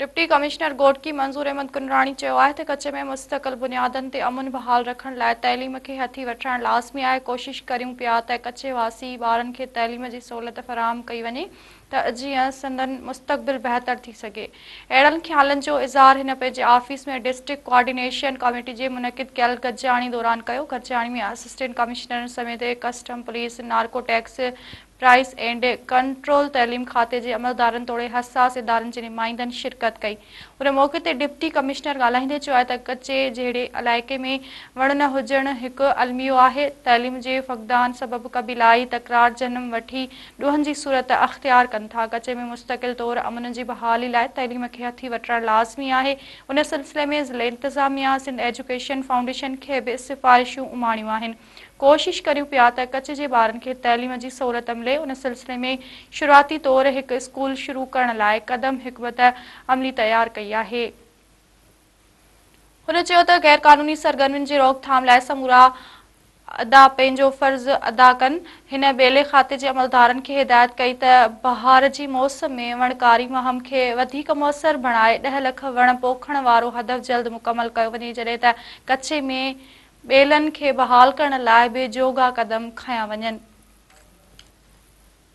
Deputy commissioner Ghotki मंजूर अहमद कुनरानी चयो आहे त कच्छ में मुस्तक़िल बुनियादनि ते अमन बहाल रखण लाइ तइलीम खे हथी वठणु लाज़मी आहे। कोशिश करियूं पिया त कच्छ वासी ॿारनि खे तइलीम जी सहूलियत फ़राहम कई वञे त जीअं संदनि मुस्तक़बिल बहितर थी सघे। अहिड़नि ख़्यालनि जो इज़हार हिन पंहिंजे ऑफिस में डिस्ट्रिक्ट कोऑर्डिनेशन कमेटी जे मुनक़िद कयल गॾिजाणी दौरान कयो। गॾिजाणी में असिस्टेंट कमिश्नर समेत custom police narco tax price and control तइलीम खाते जे अमलदारनि तोड़े हसास इदारनि जे नुमाइंदनि शिरकत कई। उन मौक़े ते डिप्टी कमिश्नर ॻाल्हाईंदे चयो आहे त कच्छ जहिड़े इलाइक़े में वण न हुजणु हिकु अलमियो आहे। तइलीम जे फ़क़दान सबबि क़बीलाई तकरार जनम वठी ॾोहनि जी सूरत अख़्तियार कनि था। कच्छ में मुस्तक़िल तौर अमन जी बहाली लाइ तइलीम खे हथी वठणु लाज़मी आहे। उन सिलसिले में ज़िले इंतिज़ामिया सिंध एजुकेशन फाउंडेशन खे बि सिफ़ारिशूं उमाणियूं आहिनि। कोशिश करियूं पिया त कच्छ जे ॿारनि खे तइलीम जी सहूलियत मिले। उन सिलसिले में शुरूआती तौर हिकु स्कूल शुरू करण लाइ क़दम हिकमत अमली तयारु कई आहे। हुन चयो त गैर क़ानूनी सरगर्मियुनि जी रोकथाम लाइ समूरा अदा पंहिंजो फ़र्ज़ अदा कनि। हिन ॿेले खाते जे अमलदारनि खे हिदायत कई त बहार जी मौसम में वणकारी मुहिम खे वधीक मुयसर बणाए 10 लख वण पोखण वारो हदफ़ जल्द मुकमल कयो वञे, जॾहिं त कच्छ में ॿेलनि खे बहाल करण लाइ बि जोगा क़दम खंया वञनि।